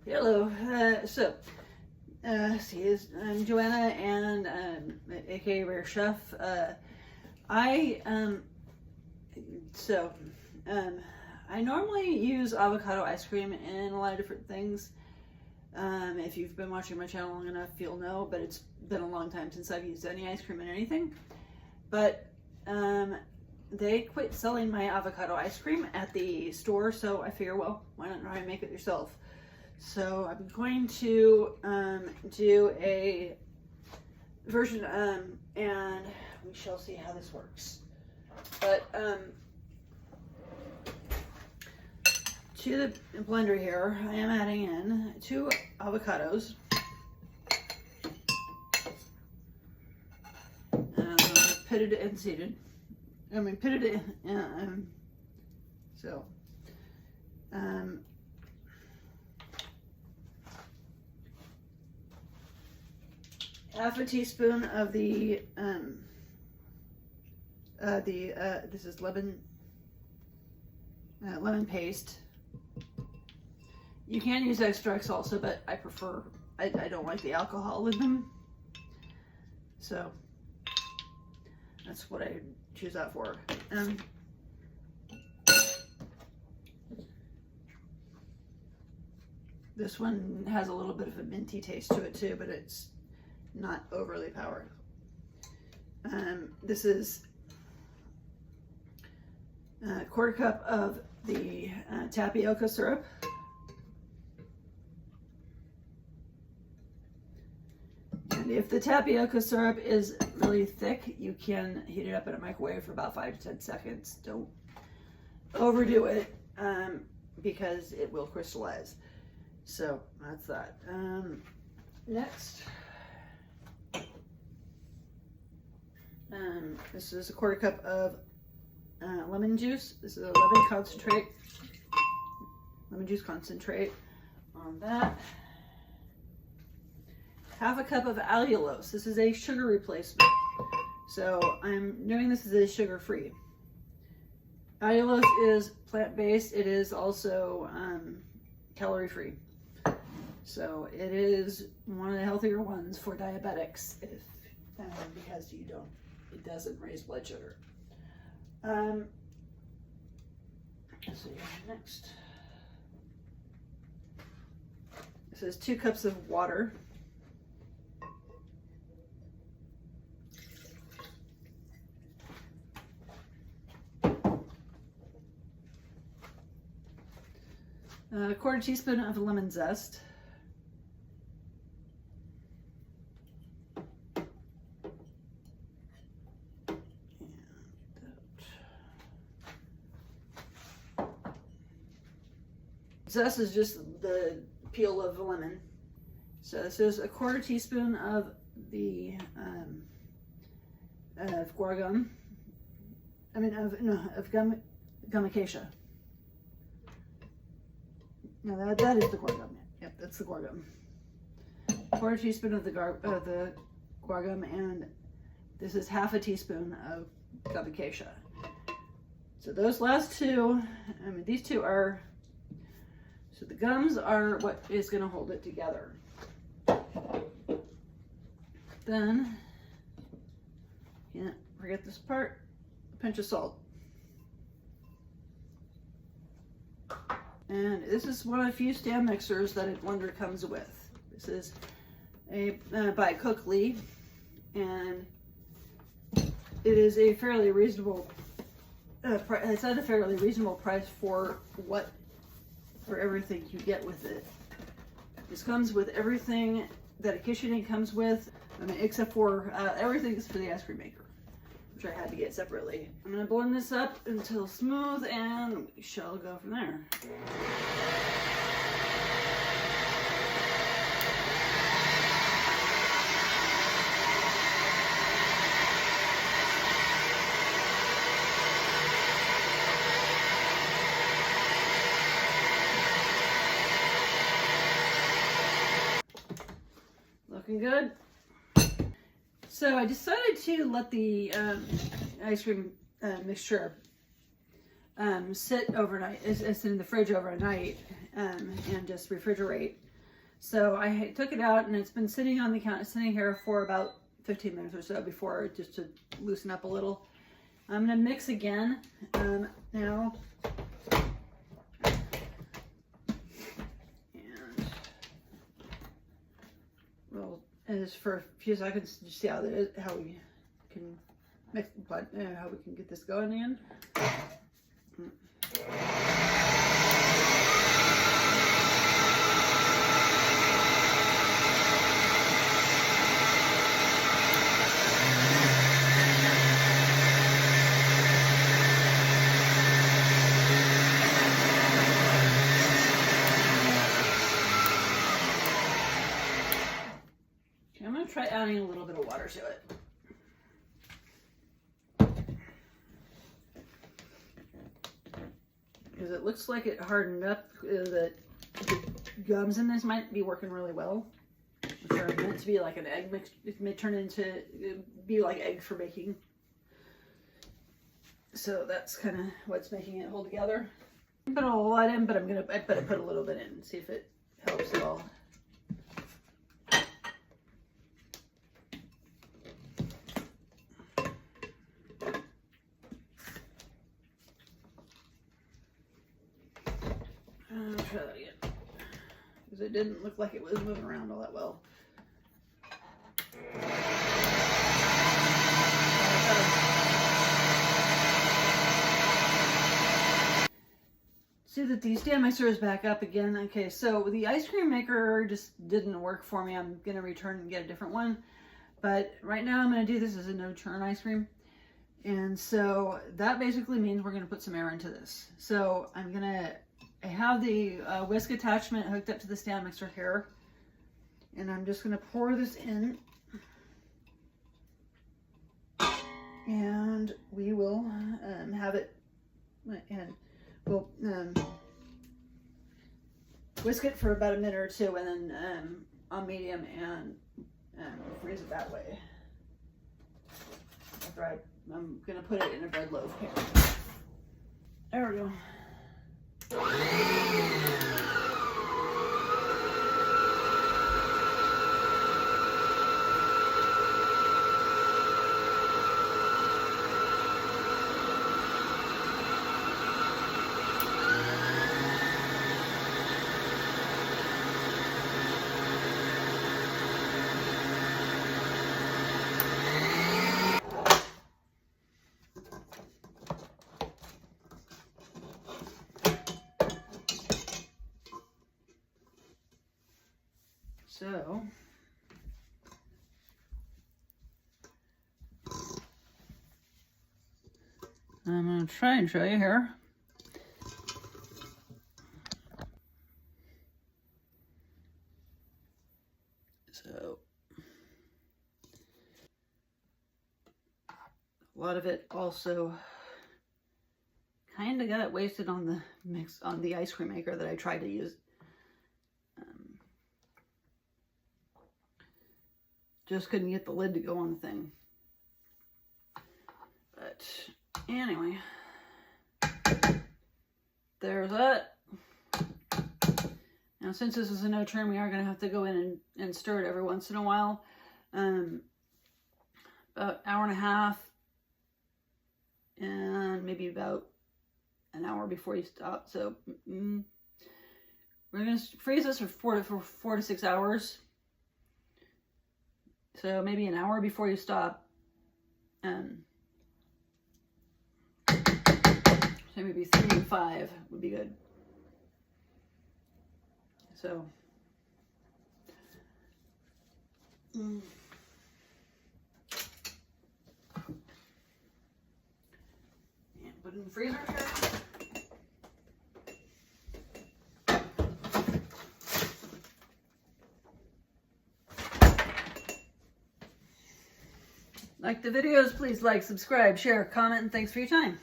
Hello. I'm Joanna, and aka Rare Chef. I normally use avocado ice cream in a lot of different things. If you've been watching my channel long enough, you'll know, but it's been a long time since I've used any ice cream in anything. But they quit selling my avocado ice cream at the store, so I figure, well, why not try and make it yourself? So I'm going to do a version, and we shall see how this works. But to the blender here, I am adding in 2 avocados. Pitted and seeded. Pitted in. Half a teaspoon of the this is lemon paste. You can use extracts also, but I prefer, I don't like the alcohol in them, so that's what I choose that for. This one has a little bit of a minty taste to it too, but it's not overly powered. This is a 1/4 cup of the tapioca syrup. And if the tapioca syrup is really thick, you can heat it up in a microwave for about 5 to 10 seconds. Don't overdo it, because it will crystallize. So that's that. Next, this is a 1/4 cup of lemon juice. This is a lemon juice concentrate on that. Half a cup of allulose. This is a sugar replacement. So I'm doing this as a sugar-free. Allulose is plant-based. It is also calorie-free. So it is one of the healthier ones for diabetics, because it doesn't raise blood sugar. Let's see, next. This is 2 cups of water. A 1/4 teaspoon of lemon zest. Zest is just the peel of a lemon. So this is a 1/4 teaspoon of the guar gum. Of gum acacia. No, that is the guar gum. Yep, that's the guar gum. 1/4 teaspoon of the guar gum, and this is half a teaspoon of gum acacia. So those last two, these two are. So the gums are what is going to hold it together. Then, can't forget this part, a pinch of salt. And this is one of the few stand mixers that a blender comes with. This is by Cookley, and it is a fairly reasonable it's at a fairly reasonable price for everything you get with it. This comes with everything that a KitchenAid comes with, except for everything's for the ice cream maker, which I had to get separately. I'm going to blend this up until smooth, and we shall go from there. Looking good. So I decided to let the ice cream mixture sit overnight, sit in the fridge overnight, and just refrigerate So I took it out, and it's been sitting on the counter, sitting here for about 15 minutes or so before, just to loosen up a little. I'm gonna mix again now. And well, just for a few seconds, just see how we can mix, how we can get this going again. I'm going to try adding a little bit of water to it. Because it looks like it hardened up, that the gums in this might be working really well. Which are meant to be like an egg mix. It may turn into, be like egg for baking. So that's kind of what's making it hold together. I put a whole lot in, but I put a little bit in, see if it helps at all. I'll try that again, because it didn't look like it was moving around all that well. See that the stand mixer is back up again. Okay, so the ice cream maker just didn't work for me. I'm gonna return and get a different one. But right now I'm gonna do this as a no churn ice cream. And so that basically means we're gonna put some air into this. So I have the whisk attachment hooked up to the stand mixer here. And I'm just gonna pour this in. And we will have it, and we'll whisk it for about a minute or two, and then on medium, and freeze it that way. After I'm gonna put it in a bread loaf here. There we go. So I'm going to try and show you here. So a lot of it also kind of got wasted on the mix, on the ice cream maker that I tried to use. Just couldn't get the lid to go on the thing. But anyway, there's that. Now, since this is a no churn, we are going to have to go in and stir it every once in a while. About an hour and a half, and maybe about an hour before you stop. So we're going to freeze this for 4 to 6 hours. So maybe an hour before you stop. So maybe 3 to 5 would be good. So and put it in the freezer here. Like the videos, please like, subscribe, share, comment, and thanks for your time.